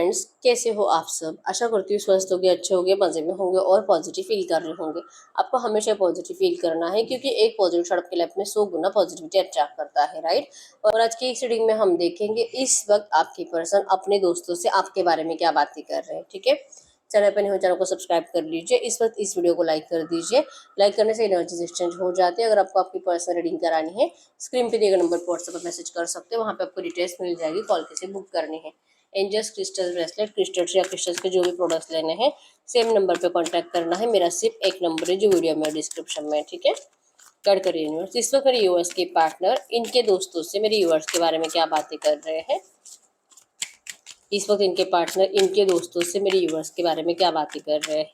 Friends, कैसे हो आप सब। आशा करती हूँ स्वस्थ होगे, अच्छे होंगे, मज़े में होंगे और पॉजिटिव फील कर रहे होंगे। आपको हमेशा पॉजिटिव फील करना है क्योंकि एक पॉजिटिव शॉट आपकी लाइफ में 100 गुना पॉजिटिविटी अट्रैक्ट करता है, राइट। और आज की इस रीडिंग में हम देखेंगे इस वक्त आपके पर्सन अपने दोस्तों से आपके बारे में क्या बातें कर रहे हैं, ठीक है। चैनल पर नहीं हो, चैनल को सब्सक्राइब कर लीजिए। इस वक्त इस वीडियो को लाइक कर दीजिए। लाइक करने से एनर्जीज एक्सचेंज हो जाते हैं। अगर आपको आपकी पर्सनल रीडिंग करानी है, स्क्रीन पे दिए गए नंबर पर व्हाट्सएप पर मैसेज कर सकते हैं। वहाँ पे आपको डिटेल्स मिल जाएगी, कॉल कैसे बुक करनी है। एंजल्स क्रिस्टल ब्रेसलेट, क्रिस्टल्स या क्रिस्टल्स के जो भी प्रोडक्ट्स लेने हैं, सेम नंबर पे कांटेक्ट करना है। मेरा सिर्फ एक नंबर है जो वीडियो में डिस्क्रिप्शन में है, ठीक है। कर करिए यूनिवर्स। इस वक्त मेरे यूवर्स के पार्टनर इनके दोस्तों से मेरे यूवर्स के बारे में क्या बातें कर रहे हैं। इस वक्त इनके पार्टनर इनके दोस्तों से मेरे यूवर्स के बारे में क्या बातें कर रहे हैं,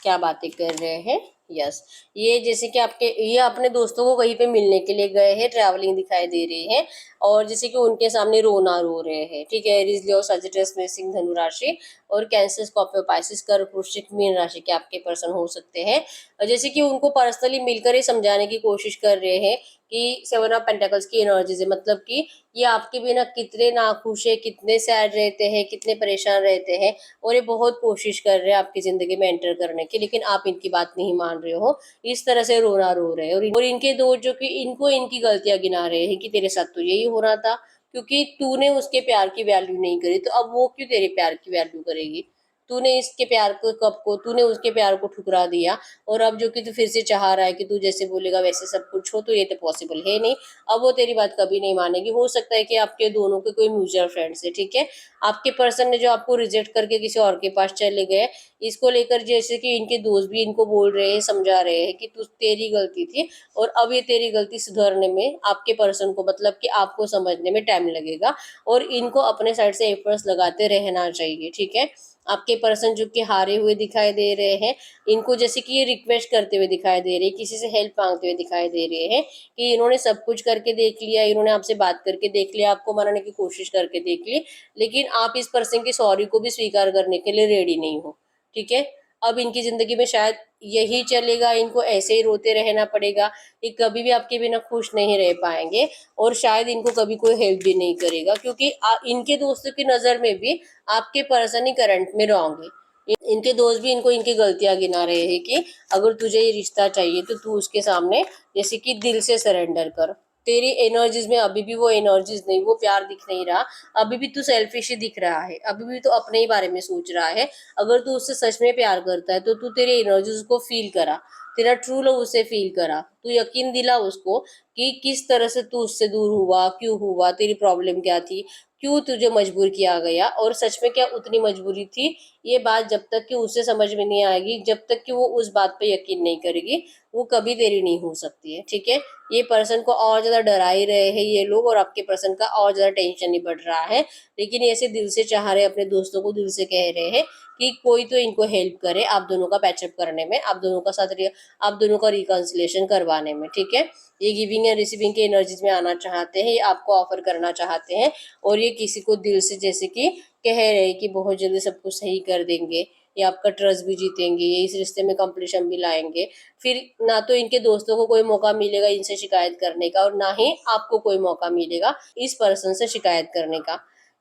क्या बातें कर रहे हैं। यस, ये जैसे कि ये अपने दोस्तों को कहीं पे मिलने के लिए गए हैं, ट्रैवलिंग दिखाई दे रही है। और जैसे कि उनके सामने रोना रो रहे हैं, ठीक है। एरीज, लियो, सजिटेरियस में सिंह, धनु राशि और कैंसर, स्कॉर्पियो, पाइसिस, कर्क, वृश्चिक, मीन राशि के आपके पर्सन हो सकते हैं। और जैसे कि उनको पर्सनली मिलकर ही समझाने की कोशिश कर रहे हैं कि 7 ऑफ पेंटिकल्स की एनर्जी है, मतलब कि ये आपके बिना कितने नाखुश है, कितने सैड रहते हैं, कितने परेशान रहते हैं। और ये बहुत कोशिश कर रहे हैं आपकी जिंदगी में एंटर करने की, लेकिन आप इनकी बात नहीं मान रहे हो। इस तरह से रोना रो रहे हैं। और इनके दोस्त जो कि इनको इनकी गलतियां गिना रहे हैं कि तेरे साथ तो यही हो रहा था, क्योंकि तूने उसके प्यार की वैल्यू नहीं करी, तो अब वो क्यों तेरे प्यार की वैल्यू करेगी। तूने इसके प्यार को कब को तूने उसके प्यार को ठुकरा दिया। और अब जो कि तू फिर से चाह रहा है कि तू जैसे बोलेगा वैसे सब कुछ हो, तो ये तो पॉसिबल है नहीं। अब वो तेरी बात कभी नहीं मानेगी। हो सकता है कि आपके दोनों के कोई म्यूचुअल फ्रेंड्स है, ठीक है। आपके पर्सन ने जो आपको रिजेक्ट करके किसी और के पास चले गए, इसको लेकर जैसे कि इनके दोस्त भी इनको बोल रहे हैं, समझा रहे हैं कि तू तेरी गलती थी। और अब ये तेरी गलती सुधारने में आपके पर्सन को, मतलब कि आपको समझने में टाइम लगेगा। और इनको अपने साइड से एफर्ट्स लगाते रहना चाहिए, ठीक है। आपके पर्सन जो कि हारे हुए दिखाई दे रहे हैं, इनको जैसे कि ये रिक्वेस्ट करते हुए दिखाई दे रहे हैं, किसी से हेल्प मांगते हुए दिखाई दे रहे हैं कि इन्होंने सब कुछ करके देख लिया, इन्होंने आपसे बात करके देख लिया, आपको मनाने की कोशिश करके देख ली, लेकिन आप इस पर्सन की सॉरी को भी स्वीकार करने के लिए रेडी नहीं हो, ठीक है। अब इनकी जिंदगी में शायद यही चलेगा, इनको ऐसे ही रोते रहना पड़ेगा। ये कभी भी आपके बिना खुश नहीं रह पाएंगे। और शायद इनको कभी कोई हेल्प भी नहीं करेगा, क्योंकि इनके दोस्तों की नजर में भी आपके पर्सन ही करंट में रॉन्ग है। इनके दोस्त भी इनको इनकी गलतियां गिना रहे हैं कि अगर तुझे ये रिश्ता चाहिए तो तू उसके सामने जैसे कि दिल से सरेंडर कर। तेरी एनर्जीज में अभी भी वो एनर्जीज नहीं, वो प्यार दिख नहीं रहा। अभी भी तू सेल्फिश ही दिख रहा है, अभी भी तो अपने ही बारे में सोच रहा है। अगर तू उससे सच में प्यार करता है तो तू तेरी एनर्जीज को फील करा, तेरा ट्रू लव उसे फील करा। तू यकीन दिला उसको कि किस तरह से तू उससे दूर हुआ, क्यों हुआ, तेरी प्रॉब्लम क्या थी, क्यों तुझे मजबूर किया गया, और सच में क्या उतनी मजबूरी थी। ये बात जब तक कि उसे समझ में नहीं आएगी, जब तक कि वो उस बात पे यकीन नहीं करेगी, वो कभी तेरी नहीं हो सकती है, ठीक है। ये पर्सन को और ज्यादा डरा ही रहे हैं ये लोग, और आपके पर्सन का और ज्यादा टेंशन ही बढ़ रहा है। लेकिन ऐसे दिल से चाह रहे, अपने दोस्तों को दिल से कह रहे हैं कि कोई तो इनको हेल्प करे आप दोनों का पैचअप करने में, आप दोनों का साथ, आप दोनों का रिकंसिलेशन करवाने में, ठीक है। ये गिविंग एंड रिसीविंग के एनर्जीज में आना चाहते हैं, ये आपको ऑफर करना चाहते हैं। और ये किसी को दिल से जैसे कि कह रहे हैं कि बहुत जल्दी सब कुछ सही कर देंगे, ये आपका ट्रस्ट भी जीतेंगे, ये इस रिश्ते में कंप्लीशन भी लाएंगे। फिर ना तो इनके दोस्तों को कोई मौका मिलेगा इनसे शिकायत करने का, और ना ही आपको कोई मौका मिलेगा इस पर्सन से शिकायत करने का।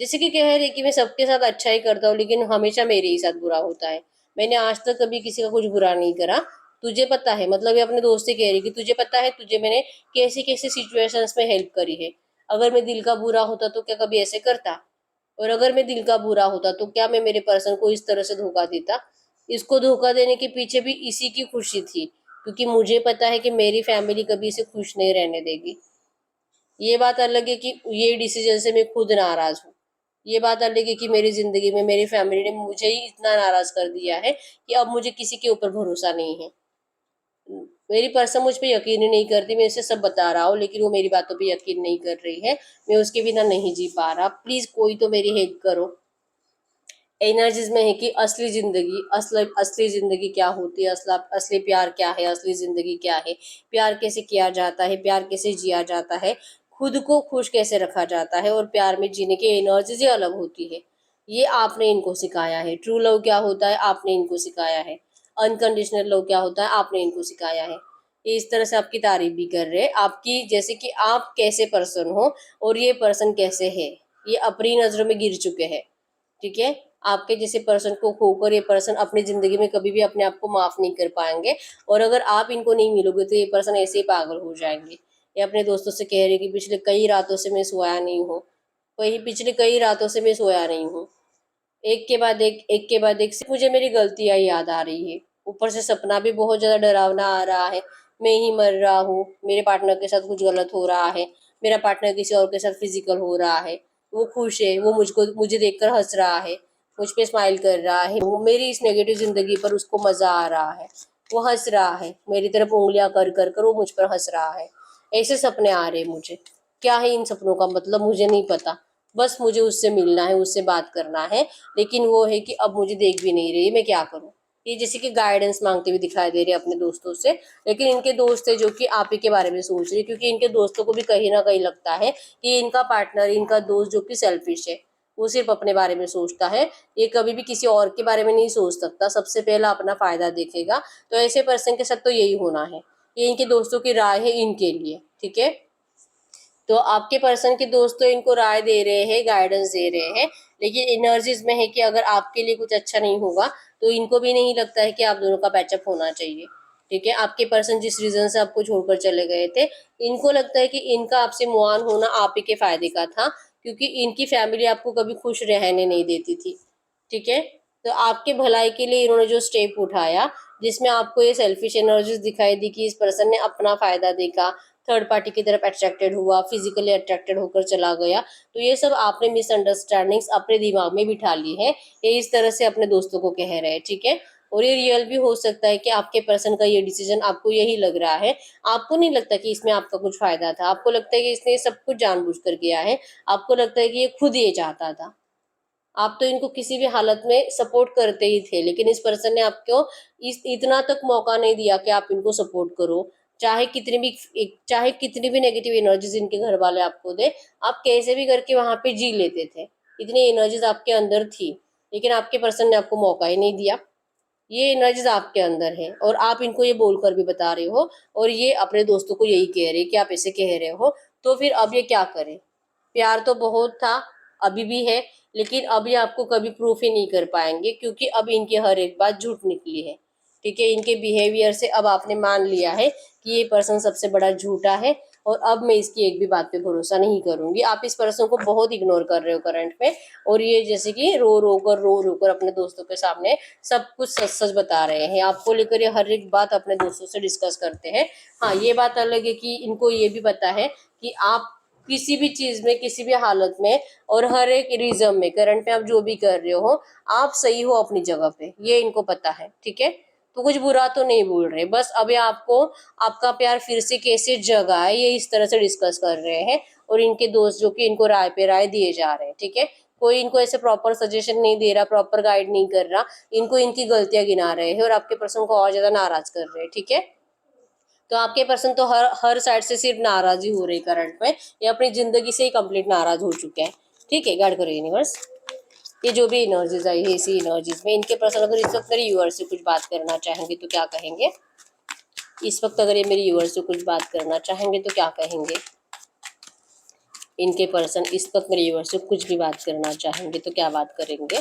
जैसे कि कह रहे कि मैं सबके साथ अच्छा ही करता हूँ, लेकिन हमेशा मेरे ही साथ बुरा होता है। मैंने आज तक कभी किसी का कुछ बुरा नहीं करा। तुझे पता है, मतलब ये अपने दोस्त से कह रही कि तुझे पता है तुझे मैंने कैसी कैसी सिचुएशंस में हेल्प करी है। अगर मैं दिल का बुरा होता तो क्या कभी ऐसे करता, और अगर मैं दिल का बुरा होता तो क्या मैं मेरे पर्सन को इस तरह से धोखा देता। इसको धोखा देने के पीछे भी इसी की खुशी थी, क्योंकि मुझे पता है कि मेरी फैमिली कभी इसे खुश नहीं रहने देगी। ये बात अलग है कि ये डिसीजन से मैं खुद नाराज हूँ। ये बात अलग है कि मेरी जिंदगी में मेरी फैमिली ने मुझे ही इतना नाराज कर दिया है कि अब मुझे किसी के ऊपर भरोसा नहीं है। मेरी पर्सन मुझ पे यकीन ही नहीं करती, मैं इसे सब बता रहा हूँ, लेकिन वो मेरी बातों पे यकीन नहीं कर रही है। मैं उसके बिना नहीं जी पा रहा। प्लीज कोई तो मेरी हेल्प करो। एनर्जीज में है कि असली जिंदगी, असली जिंदगी क्या होती है, असली प्यार क्या है, असली जिंदगी क्या है, प्यार कैसे किया जाता है, प्यार कैसे जिया जाता है, खुद को खुश कैसे रखा जाता है, और प्यार में जीने की एनर्जीज ही अलग होती है। ये आपने इनको सिखाया है। ट्रू लव क्या होता है आपने इनको सिखाया है। अनकंडीशनल लव क्या होता है आपने इनको सिखाया है। ये इस तरह से आपकी तारीफ भी कर रहे हैं, आपकी जैसे कि आप कैसे पर्सन हो और ये पर्सन कैसे है, ये अपनी नजरों में गिर चुके हैं। ठीक है। आपके जैसे पर्सन को खोकर ये पर्सन अपनी जिंदगी में कभी भी अपने आप को माफ नहीं कर पाएंगे, और अगर आप इनको नहीं मिलोगे तो ये पर्सन ऐसे ही पागल हो जाएंगे। ये अपने दोस्तों से कह रहे कि पिछले कई रातों से मैं सोया नहीं हूँ, वही पिछले कई रातों से मैं सोया नहीं हूँ। एक के बाद एक, सिर्फ मुझे मेरी गलतियां याद आ रही है। ऊपर से सपना भी बहुत ज्यादा डरावना आ रहा है। मैं ही मर रहा हूँ, मेरे पार्टनर के साथ कुछ गलत हो रहा है, मेरा पार्टनर किसी और के साथ फिजिकल हो रहा है, वो खुश है, वो मुझे देखकर हंस रहा है, मुझ पे स्माइल कर रहा है, वो मेरी इस नेगेटिव जिंदगी पर उसको मजा आ रहा है, वो हंस रहा है, मेरी तरफ उंगलियां कर कर कर वो मुझ पर हंस रहा है। ऐसे सपने आ रहे हैं मुझे। क्या है इन सपनों का मतलब मुझे नहीं पता। बस मुझे उससे मिलना है, उससे बात करना है, लेकिन वो है कि अब मुझे देख भी नहीं रही, मैं क्या करूं। ये जैसे कि गाइडेंस मांगते हुए दिखाई दे रहे हैं अपने दोस्तों से, लेकिन इनके दोस्त है जो कि आप ही के बारे में सोच रहे हैं, क्योंकि इनके दोस्तों को भी कहीं ना कहीं लगता है कि इनका पार्टनर, इनका दोस्त जो कि सेल्फिश है, वो सिर्फ अपने बारे में सोचता है, ये कभी भी किसी और के बारे में नहीं सोच सकता, सबसे पहला अपना फायदा देखेगा। तो ऐसे पर्सन के साथ तो यही होना है। ये इनके दोस्तों की राय है इनके लिए, ठीक है। तो आपके पर्सन के दोस्त तो इनको राय दे रहे हैं, गाइडेंस दे रहे हैं, लेकिन एनर्जीज में है कि अगर आपके लिए कुछ अच्छा नहीं होगा तो इनको भी नहीं लगता है कि आप दोनों का पैचअप होना चाहिए। ठीक है। आपके पर्सन जिस रीजन से आपको छोड़कर चले गए थे, इनको लगता है कि इनका आपसे मुआन होना आप ही के फायदे का था, क्योंकि इनकी फैमिली आपको कभी खुश रहने नहीं देती थी। ठीक है। तो आपके भलाई के लिए इन्होंने जो स्टेप उठाया, जिसमें आपको ये सेल्फिश एनर्जीज दिखाई दी कि इस पर्सन ने अपना फायदा देखा, थर्ड पार्टी की तरफ अट्रैक्टेड हुआ, फिजिकली अट्रैक्टेड होकर चला गया, तो ये सब आपने मिसअंडरस्टैंडिंग्स अपने दिमाग में बिठा ली है। ये इस तरह से अपने दोस्तों को कह रहे हैं, ठीक है। और ये रियल भी हो सकता है कि आपके पर्सन का ये डिसीजन आपको यही लग रहा है। आपको नहीं लगता कि इसमें आपका कुछ फायदा था, आपको लगता है कि इसने सब कुछ जानबूझ कर किया है, आपको लगता है कि ये खुद ये चाहता था। आप तो इनको किसी भी हालत में सपोर्ट करते ही थे, लेकिन इस पर्सन ने आपको इतना तक मौका नहीं दिया कि आप इनको सपोर्ट करो। चाहे कितनी भी नेगेटिव एनर्जीज इनके घर वाले आपको दे, आप कैसे भी करके वहां पे जी लेते थे। इतनी एनर्जीज आपके अंदर थी, लेकिन आपके पर्सन ने आपको मौका ही नहीं दिया। ये एनर्जीज आपके अंदर है और आप इनको ये बोलकर भी बता रहे हो, और ये अपने दोस्तों को यही कह रहे हैं कि आप ऐसे कह रहे हो। तो फिर अब ये क्या करें। प्यार तो बहुत था, अभी भी है, लेकिन अभी आपको कभी प्रूफ ही नहीं कर पाएंगे, क्योंकि अब इनकी हर एक बात झूठ निकली है। ठीक है। इनके बिहेवियर से अब आपने मान लिया है कि ये पर्सन सबसे बड़ा झूठा है, और अब मैं इसकी एक भी बात पे भरोसा नहीं करूंगी। आप इस पर्सन को बहुत इग्नोर कर रहे हो करंट में, और ये जैसे कि रो रो कर अपने दोस्तों के सामने सब कुछ सच सच बता रहे हैं। आपको लेकर ये हर एक बात अपने दोस्तों से डिस्कस करते हैं। हाँ, ये बात अलग है कि इनको ये भी पता है कि आप किसी भी चीज में, किसी भी हालत में, और हर एक रिज्म में, करंट में आप जो भी कर रहे हो, आप सही हो अपनी जगह पे, ये इनको पता है। ठीक है। तो कुछ बुरा तो नहीं बोल रहे, बस अभी आपको आपका प्यार फिर से कैसे जगा है ये इस तरह से डिस्कस कर रहे हैं। और इनके दोस्त जो कि इनको राय पे राय दिए जा रहे हैं। ठीक है। कोई इनको ऐसे प्रॉपर सजेशन नहीं दे रहा, प्रॉपर गाइड नहीं कर रहा, इनको इनकी गलतियां गिना रहे हैं और आपके पर्सन को और ज्यादा नाराज कर रहे हैं। ठीक है। तो आपके पर्सन तो हर हर साइड से सिर्फ नाराज ही हो रही करंट में, ये अपनी जिंदगी से ही कंप्लीट नाराज हो चुके हैं। ठीक है। गाइड करो यूनिवर्स। ये जो भी एनर्जीज आई है, इसी एनर्जीज में इनके पर्सन अगर इस वक्त मेरे यूअर से कुछ बात करना चाहेंगे तो क्या कहेंगे। इस वक्त अगर ये मेरे यूअर से कुछ बात करना चाहेंगे तो क्या कहेंगे। इनके पर्सन इस वक्त मेरे यूअर से कुछ भी बात करना चाहेंगे तो क्या बात करेंगे।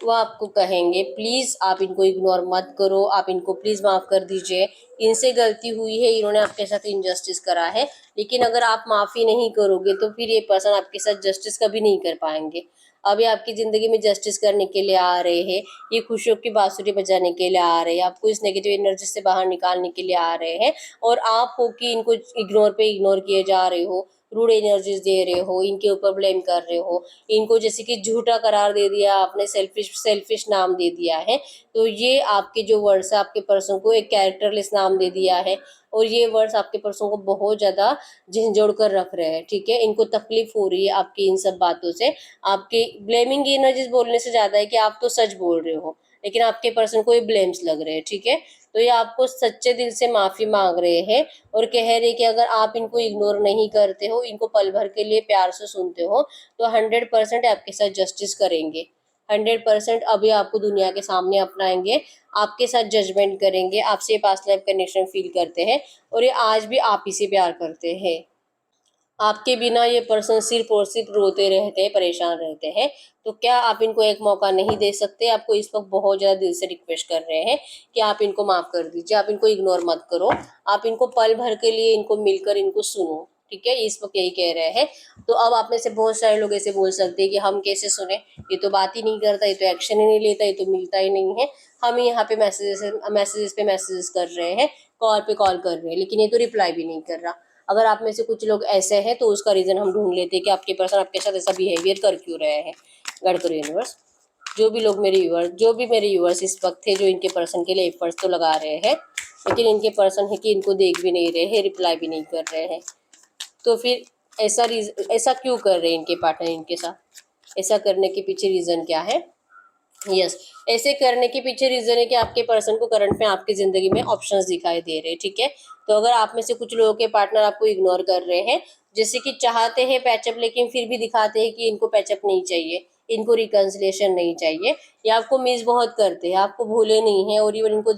वो आपको कहेंगे प्लीज़ आप इनको इग्नोर मत करो, आप इनको प्लीज़ माफ़ कर दीजिए, इनसे गलती हुई है, इन्होंने आपके साथ इनजस्टिस करा है, लेकिन अगर आप माफ़ी नहीं करोगे तो फिर ये पर्सन आपके साथ जस्टिस कभी नहीं कर पाएंगे। अभी आपकी ज़िंदगी में जस्टिस करने के लिए आ रहे हैं, ये खुशियों की बांसुरी बजाने के लिए आ रहे हैं, आपको इस नेगेटिव एनर्जी से बाहर निकालने के लिए आ रहे हैं, और आप हो कि इनको इग्नोर पे इग्नोर किए जा रहे हो, रूड एनर्जीज दे रहे हो, इनके ऊपर ब्लेम कर रहे हो, इनको जैसे कि झूठा करार दे दिया आपने, सेल्फिश सेल्फिश नाम दे दिया है। तो ये आपके जो वर्ड्स है, आपके पर्सन को एक कैरेक्टरलेस नाम दे दिया है, और ये वर्ड्स आपके पर्सन को बहुत ज़्यादा झिंझोड़ कर रख रहे हैं। ठीक है। इनको तकलीफ हो रही है आपकी इन सब बातों से। आपके ब्लेमिंग एनर्जीज बोलने से ज़्यादा है कि आप तो सच बोल रहे हो, लेकिन आपके पर्सन को ये ब्लेम्स लग रहे हैं। ठीक है। तो ये आपको सच्चे दिल से माफ़ी मांग रहे हैं, और कह रहे हैं कि अगर आप इनको इग्नोर नहीं करते हो, इनको पल भर के लिए प्यार से सुनते हो, तो 100% आपके साथ जस्टिस करेंगे। 100% अभी आपको दुनिया के सामने अपनाएंगे, आपके साथ जजमेंट करेंगे, आपसे पास्ट लाइफ कनेक्शन फील करते हैं, और ये आज भी आप ही से प्यार करते हैं। आपके बिना ये पर्सन सिर्फ और सिर्फ रोते रहते हैं, परेशान रहते हैं। तो क्या आप इनको एक मौका नहीं दे सकते? आपको इस वक्त बहुत ज़्यादा दिल से रिक्वेस्ट कर रहे हैं कि आप इनको माफ़ कर दीजिए, आप इनको इग्नोर मत करो, आप इनको पल भर के लिए इनको मिलकर इनको सुनो, ठीक है? इस वक्त यही कह रहे हैं। तो अब आप में से बहुत सारे लोग ऐसे बोल सकते हैं कि हम कैसे सुने, ये तो बात ही नहीं करता, ये तो एक्शन ही नहीं लेता, ये तो मिलता ही नहीं है, हम यहाँ पे मैसेजेस पे मैसेजेस कर रहे हैं, कॉल पे कॉल कर रहे हैं, लेकिन ये तो रिप्लाई भी नहीं कर रहा। अगर आप में से कुछ लोग ऐसे हैं तो उसका रीज़न हम ढूंढ लेते हैं कि आपके पर्सन आपके साथ ऐसा बिहेवियर कर क्यों रहे हैं। गाइड करो यूनिवर्स, जो भी मेरे व्यूअर्स इस वक्त थे जो इनके पर्सन के लिए एफर्ट्स तो लगा रहे हैं, लेकिन इनके पर्सन है कि इनको देख भी नहीं रहे हैं, रिप्लाई भी नहीं कर रहे हैं, तो फिर ऐसा क्यों कर रहे हैं इनके पार्टनर इनके साथ? ऐसा करने के पीछे रीज़न क्या है? यस, ऐसे करने के पीछे रीजन है कि आपके पर्सन को करंट में आपकी जिंदगी में ऑप्शंस दिखाई दे रहे हैं, ठीक है? तो अगर आप में से कुछ लोगों के पार्टनर आपको इग्नोर कर रहे हैं, जैसे कि चाहते हैं पैचअप लेकिन फिर भी दिखाते हैं कि इनको पैचअप नहीं चाहिए, इनको रिकंसिलिएशन नहीं चाहिए, या आपको मिस बहुत करते हैं, आपको भूले नहीं है, और इवन इनको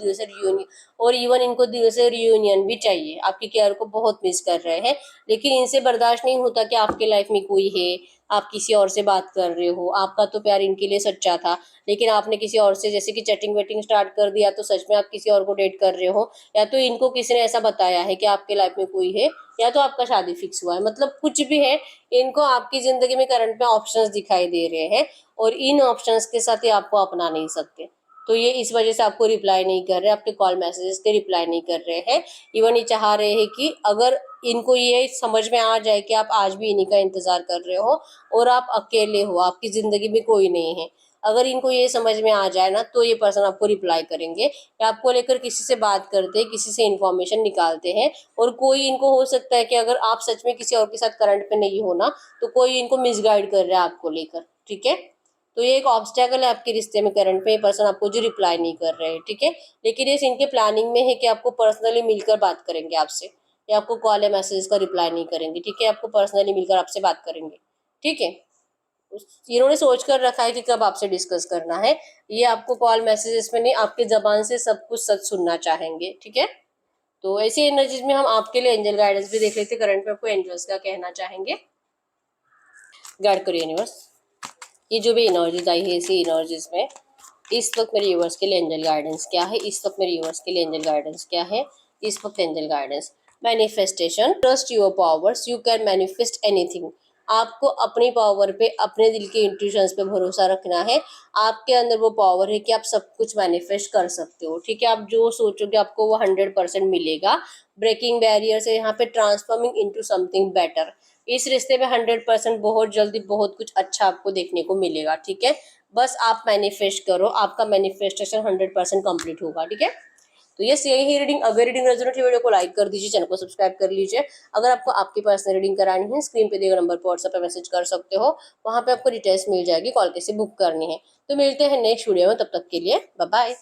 दिल से रियूनियन भी चाहिए, आपकी केयर को बहुत मिस कर रहे हैं, लेकिन इनसे बर्दाश्त नहीं होता कि आपके लाइफ में कोई है, आप किसी और से बात कर रहे हो, आपका तो प्यार इनके लिए सच्चा था, लेकिन आपने किसी और से जैसे कि चैटिंग वेटिंग स्टार्ट कर दिया, तो सच में आप किसी और को डेट कर रहे हो, या तो इनको किसी ने ऐसा बताया है कि आपके लाइफ में कोई है, या तो आपका शादी फिक्स हुआ है, मतलब कुछ भी है, इनको आपकी जिंदगी में करंट में ऑप्शंस दिखाई दे रहे हैं, और इन ऑप्शंस के साथ ये आपको अपना नहीं सकते। तो ये इस वजह से आपको रिप्लाई नहीं कर रहे, आपके कॉल मैसेजेस के रिप्लाई नहीं कर रहे हैं। इवन ये चाह रहे हैं कि अगर इनको ये समझ में आ जाए कि आप आज भी इन्हीं का इंतजार कर रहे हो और आप अकेले हो, आपकी जिंदगी में कोई नहीं है, अगर इनको ये समझ में आ जाए ना, तो ये पर्सन आपको रिप्लाई करेंगे, या आपको लेकर किसी से बात करते हैं, किसी से इंफॉर्मेशन निकालते हैं, और कोई इनको हो सकता है कि अगर आप सच में किसी और के साथ करंट पे नहीं हो ना, तो कोई इनको मिसगाइड कर रहा है आपको लेकर, ठीक है? तो ये एक ऑब्स्टेकल है आपके रिश्ते में, करंट में ये पर्सन आपको जो रिप्लाई नहीं कर रहे हैं, ठीक है? लेकिन ये इनके प्लानिंग में है कि आपको पर्सनली मिलकर बात करेंगे आपसे, या आपको कॉल या मैसेज का रिप्लाई नहीं करेंगे, ठीक है? आपको पर्सनली मिलकर आपसे बात करेंगे, ठीक है? इन्होंने सोच कर रखा है कि कब आपसे डिस्कस करना है, ये आपको कॉल मैसेजेस में नहीं, आपके जबान से सब कुछ सच सुनना चाहेंगे, ठीक है? तो ऐसी एनर्जीज में हम आपके लिए एंजल गाइडेंस भी देख लेते हैं, करंट में आपको एंजल्स क्या कहना चाहेंगे। गाइड करिए यूनिवर्स, ये जो भी एनर्जीज आई है इसी एनर्जीज में इस वक्त मेरे यूवर्स के लिए एंजल गाइडेंस क्या है, इस वक्त मेरे यूवर्स के लिए एंजल गाइडेंस क्या है, इस वक्त angel guidance. Manifestation, trust your powers, you can manifest anything. आपको अपनी पावर पे, अपने दिल के इंट्यूशंस पे भरोसा रखना है, आपके अंदर वो पावर है कि आप सब कुछ मैनिफेस्ट कर सकते हो, ठीक है? आप जो सोचोगे आपको वो 100% मिलेगा। ब्रेकिंग बैरियर्स है यहाँ पे, ट्रांसफॉर्मिंग इनटू समथिंग बेटर। इस रिश्ते में 100% बहुत जल्दी बहुत कुछ अच्छा आपको देखने को मिलेगा, ठीक है? बस आप मैनिफेस्ट करो, आपका मैनिफेस्टेशन 100% कंप्लीट होगा, ठीक है? तो यस, यही है रीडिंग। अगर रीडिंग रेजोनेट वीडियो को लाइक कर दीजिए, चैनल को सब्सक्राइब कर लीजिए। अगर आपको आपकी पर्सनल रीडिंग करानी है, स्क्रीन पे दिए गए नंबर पर व्हाट्सएप पे मैसेज कर सकते हो, वहां पे आपको डिटेल्स मिल जाएगी, कॉल कैसे बुक करनी है। तो मिलते हैं नेक्स्ट वीडियो में, तब तक के लिए बाय बाय।